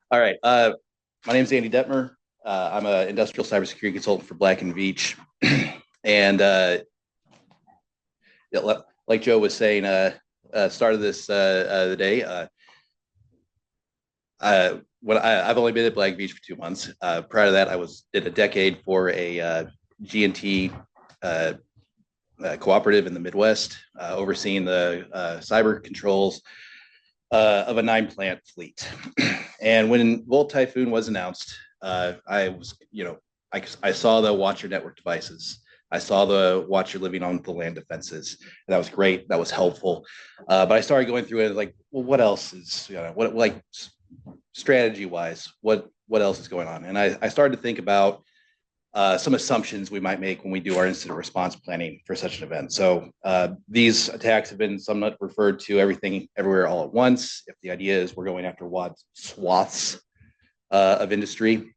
All right. My name is Andy Dettmer. I'm an industrial cybersecurity consultant for Black and Veatch. and like Joe was saying, started this the day. I've only been at Black Veatch for 2 months. Prior to that, did a decade for a G&T cooperative in the Midwest, overseeing the cyber controls of a 9-plant fleet. And when Volt Typhoon was announced, I was, I saw the watch your network devices. I saw the watch your living on the land defenses. And that was great. That was helpful. But I started going through it like, well, what else is, what like strategy wise, what else is going on? And I started to think about some assumptions we might make when we do our incident response planning for such an event. So these attacks have been somewhat referred to everything, everywhere, all at once. If the idea is we're going after swaths of industry,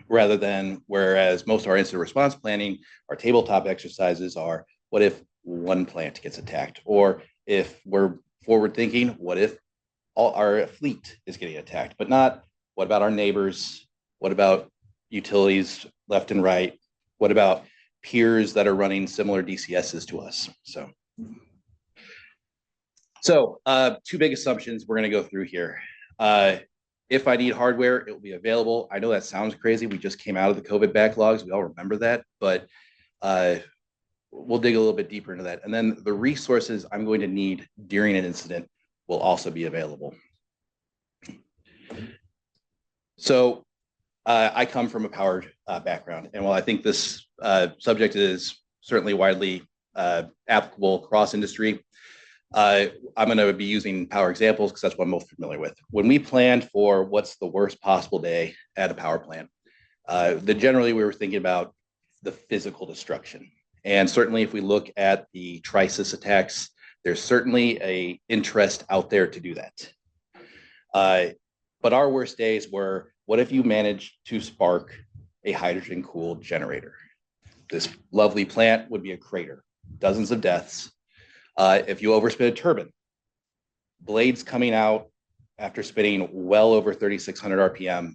rather than whereas most of our incident response planning, our tabletop exercises are, what if one plant gets attacked? Or if we're forward thinking, what if all our fleet is getting attacked? But not, what about our neighbors? What about utilities left and right? What about peers that are running similar DCSs to us? So two big assumptions we're going to go through here. If I need hardware, it will be available. I know that sounds crazy. We just came out of the COVID backlogs. We all remember that, but we'll dig a little bit deeper into that. And then the resources I'm going to need during an incident will also be available. So I come from a powered background. And while I think this subject is certainly widely applicable across industry, I'm going to be using power examples because that's what I'm most familiar with. When we planned for what's the worst possible day at a power plant, generally we were thinking about the physical destruction. And certainly if we look at the Trisis attacks, there's certainly an interest out there to do that. But our worst days were, what if you managed to spark a hydrogen-cooled generator? This lovely plant would be a crater, dozens of deaths. If you overspin a turbine, blades coming out after spinning well over 3,600 RPM,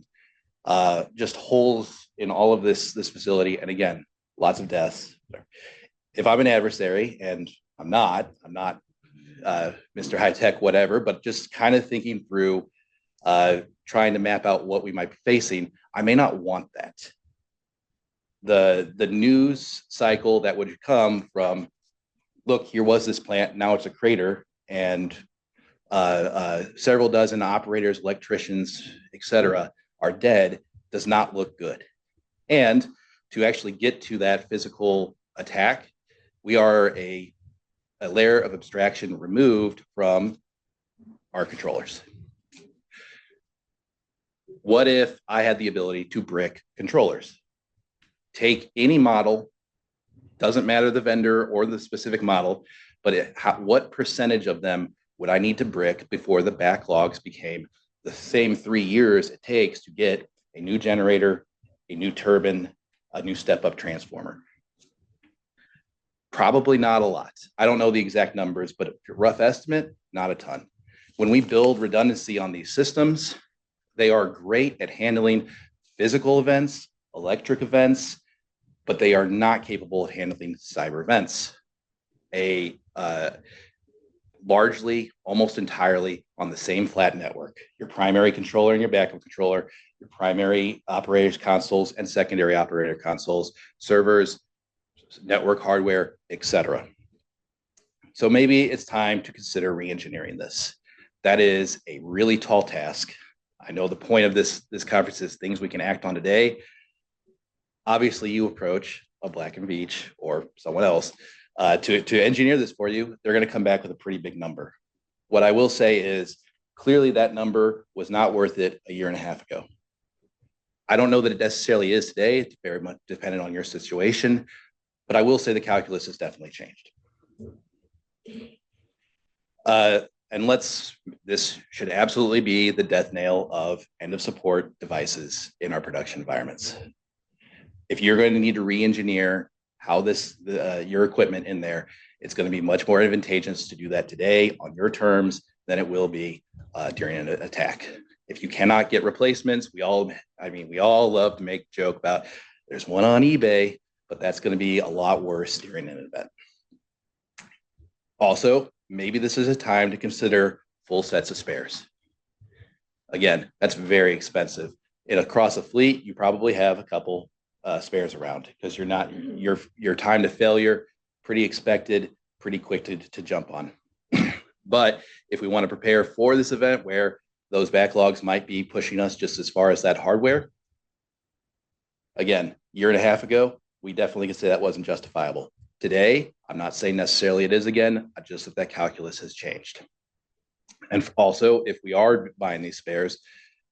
just holes in all of this facility. And again, lots of deaths. If I'm an adversary, and I'm not Mr. High Tech, whatever, but just kind of thinking through, trying to map out what we might be facing, I may not want that. The news cycle that would come from, look, here was this plant, now it's a crater, and several dozen operators, electricians, etc., are dead, does not look good. And to actually get to that physical attack, we are a layer of abstraction removed from our controllers. What if I had the ability to brick controllers? Take any model, doesn't matter the vendor or the specific model, but what percentage of them would I need to brick before the backlogs became the same 3 years it takes to get a new generator, a new turbine, a new step-up transformer? Probably not a lot. I don't know the exact numbers, but a rough estimate, not a ton. When we build redundancy on these systems, they are great at handling physical events, electric events, but they are not capable of handling cyber events. Largely, almost entirely on the same flat network. Your primary controller and your backup controller, your primary operators consoles and secondary operator consoles, servers, network hardware, etc. So maybe it's time to consider re-engineering this. That is a really tall task. I know the point of this conference is things we can act on today. Obviously, you approach a Black and Veatch or someone else to engineer this for you, they're going to come back with a pretty big number. What I will say is clearly that number was not worth it a year and a half ago. I don't know that it necessarily is today. It's very much dependent on your situation, but I will say the calculus has definitely changed. And this should absolutely be the death nail of end of support devices in our production environments. If you're going to need to re-engineer how your equipment in there, it's going to be much more advantageous to do that today on your terms than it will be during an attack. If you cannot get replacements, we all love to make a joke about there's one on eBay, but that's going to be a lot worse during an event. Also, maybe this is a time to consider full sets of spares. Again, that's very expensive. Across a fleet, you probably have a couple spares around because your time to failure, pretty expected, pretty quick to jump on. But if we want to prepare for this event where those backlogs might be pushing us just as far as that hardware, again, year and a half ago, we definitely could say that wasn't justifiable. Today, I'm not saying necessarily it is again, just that calculus has changed. And also, if we are buying these spares,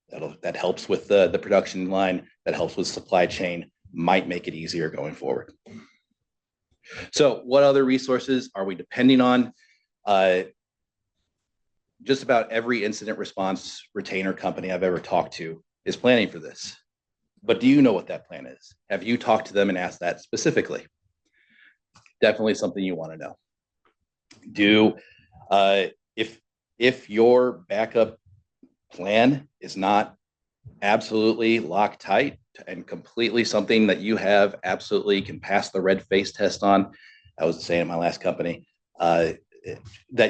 that helps with the production line, that helps with supply chain, might make it easier going forward. So what other resources are we depending on? Just about every incident response retainer company I've ever talked to is planning for this. But do you know what that plan is? Have you talked to them and asked that specifically? Definitely something you want to know. If your backup plan is not absolutely locked tight and completely something that you have absolutely can pass the red face test on, I was saying in my last company, that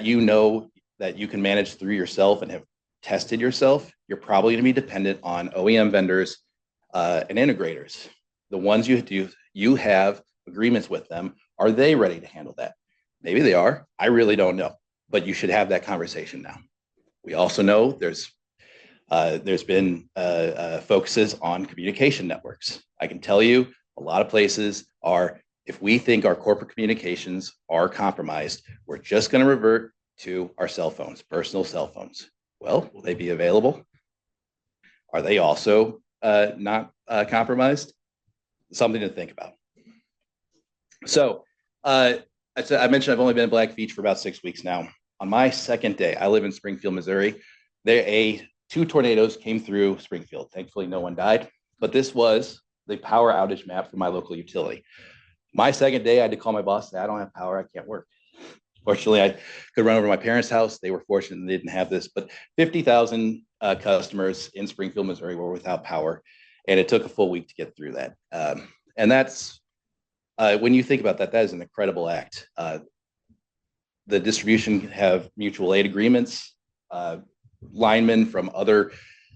you know that you can manage through yourself and have tested yourself, you're probably going to be dependent on OEM vendors and integrators. The ones you have agreements with them, are they ready to handle that? Maybe they are. I really don't know, but you should have that conversation now. We also know there's been focuses on communication networks. I can tell you a lot of places are, if we think our corporate communications are compromised, we're just going to revert to our cell phones, personal cell phones. Well, will they be available? Are they also not compromised? Something to think about. So I mentioned I've only been in Blackfeet for about 6 weeks now. On my second day, I live in Springfield, Missouri. Two tornadoes came through Springfield. Thankfully, no one died. But this was the power outage map for my local utility. My second day, I had to call my boss and say, I don't have power, I can't work. Fortunately, I could run over to my parents' house. They were fortunate and they didn't have this, but 50,000 customers in Springfield, Missouri were without power. And it took a full week to get through that. And that's, when you think about that, that is an incredible act. The distribution have mutual aid agreements. Linemen from other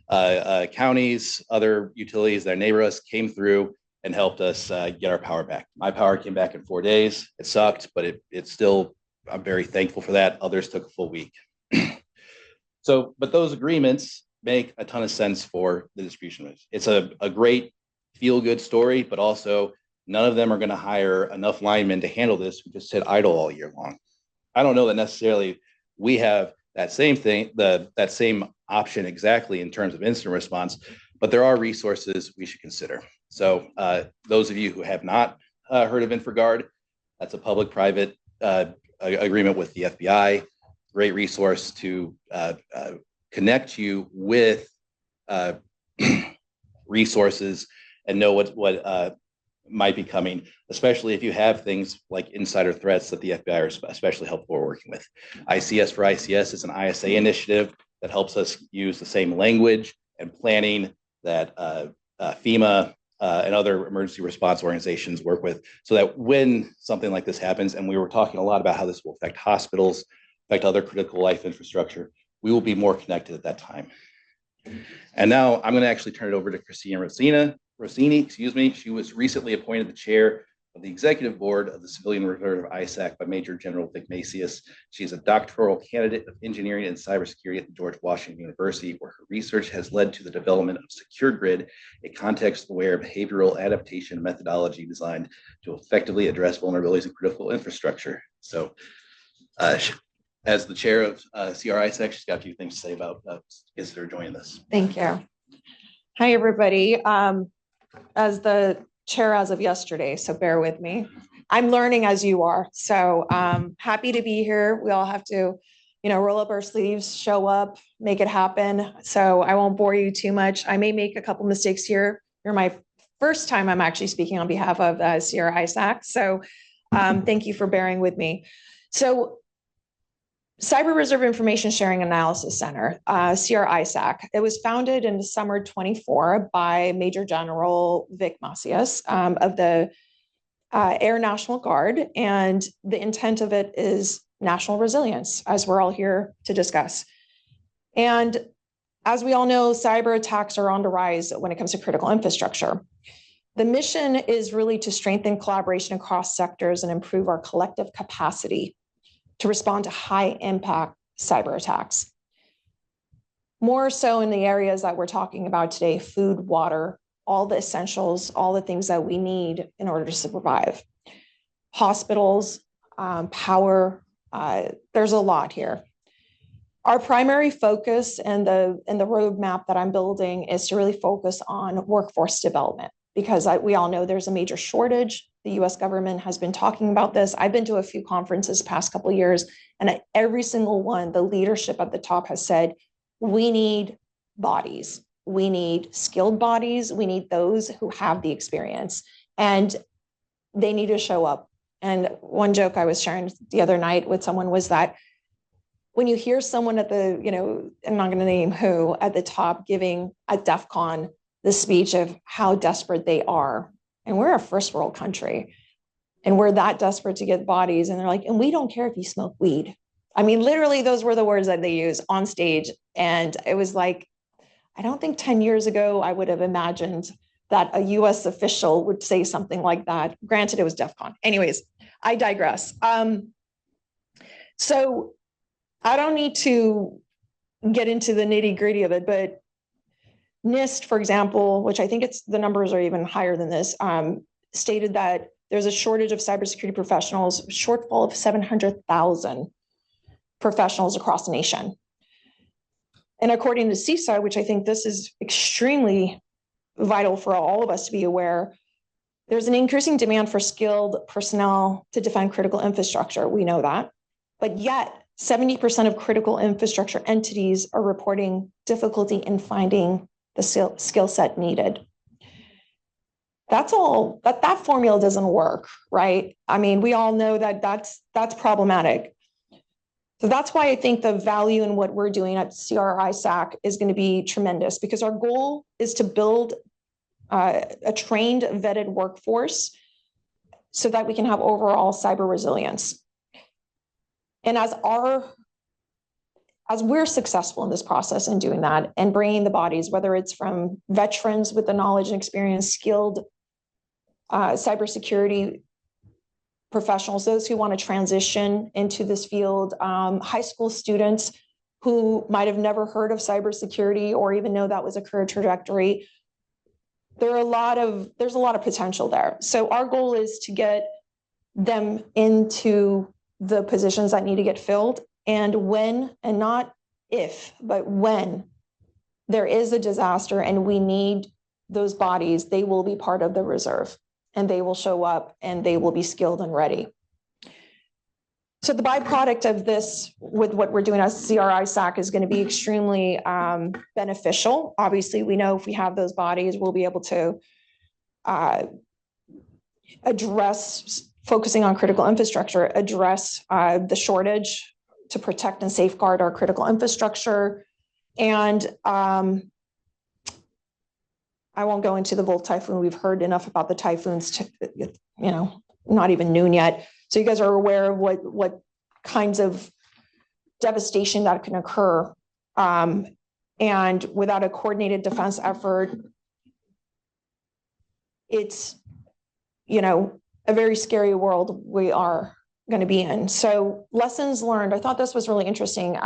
counties, other utilities that neighbor us came through and helped us get our power back. My power came back in 4 days. It sucked, but it's still, I'm very thankful for that. Others took a full week. But those agreements make a ton of sense for the distribution. It's a great feel-good story, but also none of them are going to hire enough linemen to handle this who just sit idle all year long. I don't know that necessarily we have that same thing, that same option exactly in terms of incident response, but there are resources we should consider. So those of you who have not heard of InfraGuard, that's a public-private agreement with the FBI, great resource to connect you with resources and know what might be coming, especially if you have things like insider threats that the FBI are especially helpful for working with. ICS for ICS is an ISA initiative that helps us use the same language and planning that FEMA and other emergency response organizations work with, so that when something like this happens, and we were talking a lot about how this will affect hospitals, affect other critical life infrastructure, we will be more connected at that time. And now I'm going to actually turn it over to Katrina Rosseini, excuse me. She was recently appointed the chair of the executive board of the Civilian Reserve ISAC by Major General Vic Macias. She is a doctoral candidate of engineering and cybersecurity at the George Washington University, where her research has led to the development of Secure Grid, a context-aware behavioral adaptation methodology designed to effectively address vulnerabilities in critical infrastructure. So as the chair of CR-ISAC, she's got a few things to say about kids that are joining this. Thank you. Hi, everybody. As the chair as of yesterday, so bear with me. I'm learning as you are, so happy to be here. We all have to, roll up our sleeves, show up, make it happen. So I won't bore you too much. I may make a couple mistakes here. You're my first time I'm actually speaking on behalf of CR-ISAC, so thank you for bearing with me. So Cyber Reserve Information Sharing Analysis Center, CR-ISAC. It was founded in the summer 24 by Major General Vic Macias of the Air National Guard. And the intent of it is national resilience, as we're all here to discuss. And as we all know, cyber attacks are on the rise when it comes to critical infrastructure. The mission is really to strengthen collaboration across sectors and improve our collective capacity to respond to high impact cyber attacks. More so in the areas that we're talking about today: food, water, all the essentials, all the things that we need in order to survive. Hospitals, power, there's a lot here. Our primary focus and the roadmap that I'm building is to really focus on workforce development, because we all know there's a major shortage. The US government has been talking about this. I've been to a few conferences past couple of years, and at every single one, the leadership at the top has said, we need bodies. We need skilled bodies. We need those who have the experience, and they need to show up. And one joke I was sharing the other night with someone was that when you hear someone at the, I'm not going to name who, at the top giving at DEF CON the speech of how desperate they are. And we're a first world country, and we're that desperate to get bodies. And they're like, and we don't care if you smoke weed. I mean, literally, those were the words that they used on stage. And it was like, I don't think 10 years ago, I would have imagined that a US official would say something like that. Granted, it was DEF CON. Anyways, I digress. So I don't need to get into the nitty gritty of it, but NIST, for example, which I think the numbers are even higher than this, stated that there's a shortage of cybersecurity professionals, shortfall of 700,000 professionals across the nation. And according to CISA, which I think this is extremely vital for all of us to be aware, there's an increasing demand for skilled personnel to defend critical infrastructure. We know that. But yet, 70% of critical infrastructure entities are reporting difficulty in finding the skill set needed. That's all, that formula doesn't work, right? I mean, we all know that that's problematic. So that's why I think the value in what we're doing at CR-ISAC is going to be tremendous, because our goal is to build a trained, vetted workforce so that we can have overall cyber resilience. And as we're successful in this process in doing that and bringing the bodies, whether it's from veterans with the knowledge and experience, skilled cybersecurity professionals, those who want to transition into this field, high school students who might have never heard of cybersecurity or even know that was a career trajectory. There's a lot of potential there. So our goal is to get them into the positions that need to get filled. And when, and not if, but when there is a disaster and we need those bodies, they will be part of the reserve, and they will show up and they will be skilled and ready. So the byproduct of this, with what we're doing as CR-ISAC, is going to be extremely beneficial. Obviously, we know if we have those bodies, we'll be able to address, focusing on critical infrastructure, address the shortage to protect and safeguard our critical infrastructure. And I won't go into the Volt typhoon. We've heard enough about the typhoons, not even noon yet. So you guys are aware of what kinds of devastation that can occur. And without a coordinated defense effort, it's, a very scary world we are going to be in. So lessons learned, I thought this was really interesting.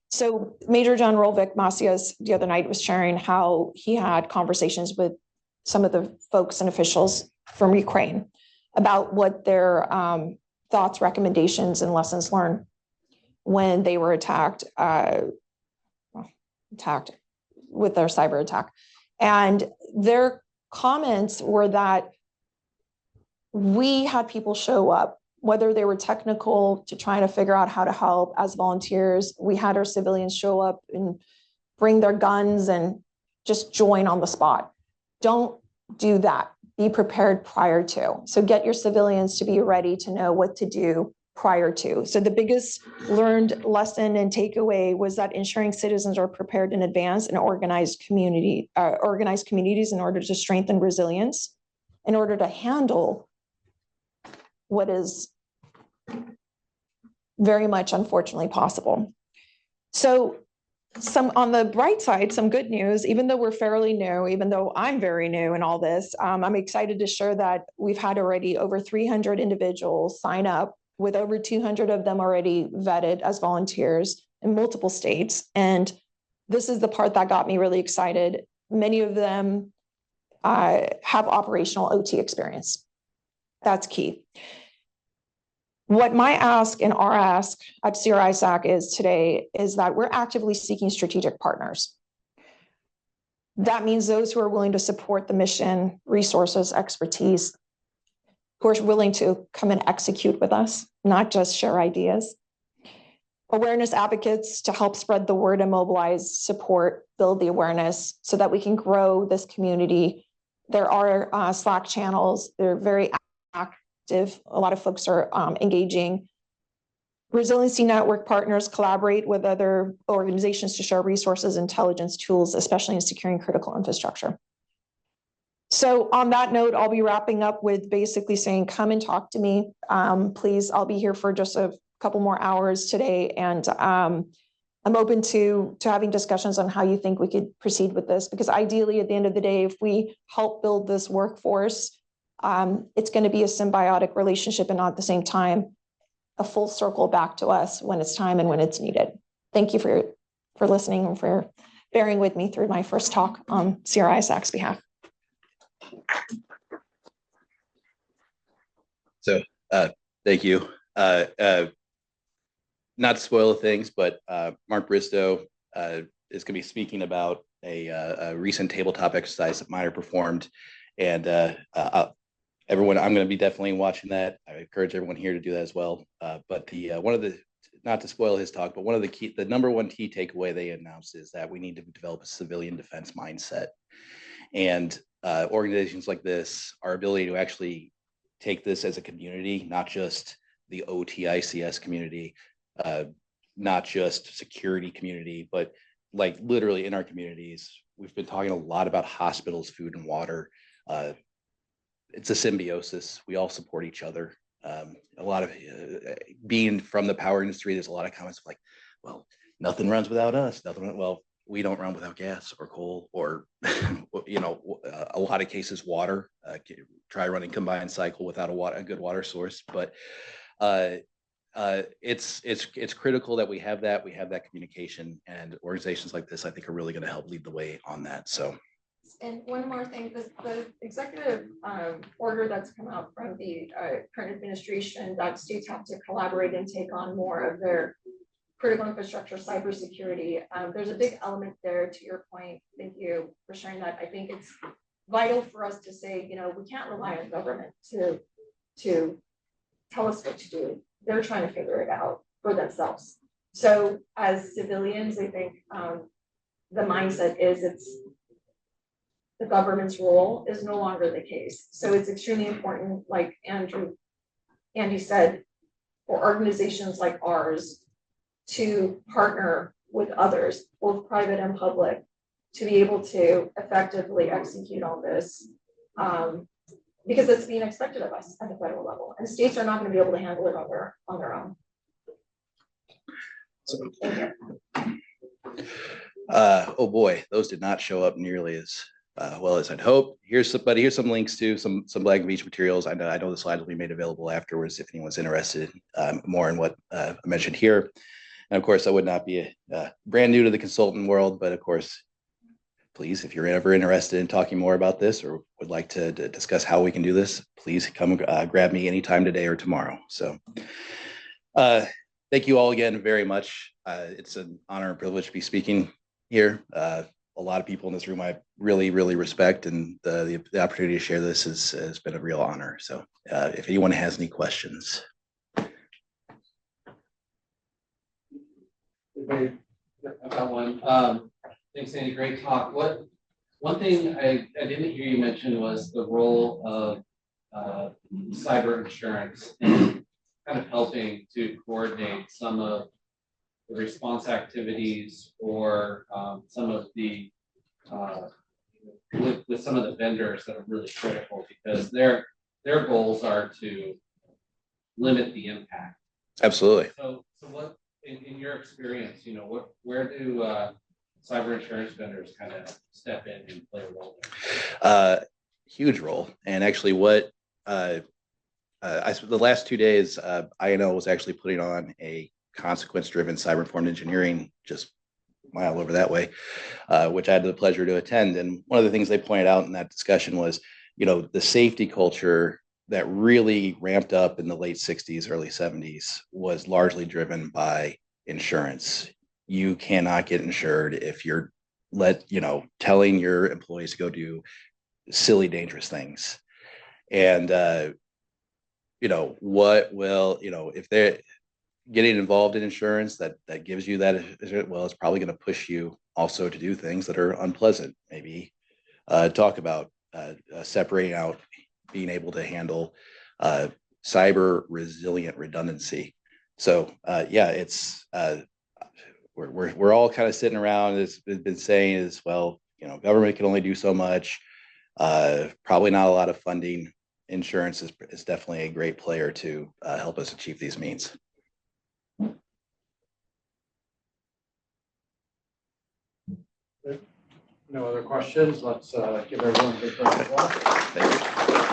So Major General Vic Macias the other night was sharing how he had conversations with some of the folks and officials from Ukraine about what their thoughts, recommendations, and lessons learned when they were attacked with their cyber attack. And their comments were that we had people show up, whether they were technical to trying to figure out how to help as volunteers. We had our civilians show up and bring their guns and just join on the spot. Don't do that. Be prepared prior to. So get your civilians to be ready to know what to do prior to. So the biggest learned lesson and takeaway was that ensuring citizens are prepared in advance and organized communities in order to strengthen resilience, in order to handle what is very much unfortunately possible. So on the bright side, some good news, even though we're fairly new, even though I'm very new in all this, I'm excited to share that we've had already over 300 individuals sign up, with over 200 of them already vetted as volunteers in multiple states. And this is the part that got me really excited. Many of them have operational OT experience. That's key. What my ask and our ask at CR-ISAC is today is that we're actively seeking strategic partners. That means those who are willing to support the mission, resources, expertise, who are willing to come and execute with us, not just share ideas. Awareness advocates to help spread the word and mobilize support, build the awareness so that we can grow this community. There are Slack channels. They're very active. A lot of folks are engaging. Resiliency network partners collaborate with other organizations to share resources, intelligence tools, especially in securing critical infrastructure. So on that note, I'll be wrapping up with basically saying, come and talk to me. Please, I'll be here for just a couple more hours today. And I'm open to having discussions on how you think we could proceed with this, because ideally at the end of the day, if we help build this workforce, it's going to be a symbiotic relationship and not at the same time a full circle back to us when it's time and when it's needed. Thank you for listening and for bearing with me through my first talk on CR-ISAC's behalf. So thank you. Not to spoil things, but Mark Bristow is going to be speaking about a recent tabletop exercise that Miner performed. And everyone, I'm going to be definitely watching that. I encourage everyone here to do that as well. But one of the, not to spoil his talk, but one of the number one key takeaway they announced is that we need to develop a civilian defense mindset. And organizations like this, our ability to actually take this as a community, not just the OT ICS community, not just security community, but like literally in our communities. We've been talking a lot about hospitals, food and water. It's a symbiosis. We all support each other. A lot of being from the power industry, there's a lot of comments like, well, nothing runs without us. Well, we don't run without gas or coal or, a lot of cases, water. Try running combined cycle without a good water source. But it's critical that we have that communication, and organizations like this, I think, are really going to help lead the way on that. So. And one more thing, the executive order that's come out from the current administration that states have to collaborate and take on more of their critical infrastructure, cybersecurity. There's a big element there, to your point. Thank you for sharing that. I think it's vital for us to say, we can't rely on government to tell us what to do. They're trying to figure it out for themselves. So as civilians, I think the mindset is the government's role is no longer the case. So it's extremely important, like Andy said, for organizations like ours to partner with others, both private and public, to be able to effectively execute on this, because it's being expected of us at the federal level, and states are not going to be able to handle it on their own. So, oh boy, those did not show up nearly as well as I'd hoped. Here's some links to some Black Beach materials. I know the slides will be made available afterwards if anyone's interested more in what I mentioned here. And of course, I would not be brand new to the consultant world, but of course, please, if you're ever interested in talking more about this or would like to discuss how we can do this, please come grab me anytime today or tomorrow. So thank you all again very much. It's an honor and privilege to be speaking here. A lot of people in this room I really, really respect, and the opportunity to share this has been a real honor. So if anyone has any questions. I've got one. Thanks, Andy. Great talk. One thing I didn't hear you mention was the role of cyber insurance. And kind of helping to coordinate some of the response activities or some of the with some of the vendors that are really critical because their goals are to limit the impact. Absolutely. So what in your experience, where do cyber insurance vendors kind of step in and play a role there? Huge role. And actually what the last 2 days, INL was actually putting on a consequence-driven cyber-informed engineering just a mile over that way, which I had the pleasure to attend. And one of the things they pointed out in that discussion was, the safety culture that really ramped up in the late 60s, early 70s was largely driven by insurance. You cannot get insured if you're telling your employees to go do silly, dangerous things. And, if they're getting involved in insurance that gives you that, well, it's probably going to push you also to do things that are unpleasant. Maybe talk about separating out, being able to handle cyber resilient redundancy. So it's we're all kind of sitting around. It's been saying is, well, government can only do so much. Probably not a lot of funding. Insurance is definitely a great player to help us achieve these means. No other questions. Let's give everyone a big round of applause. Thank you.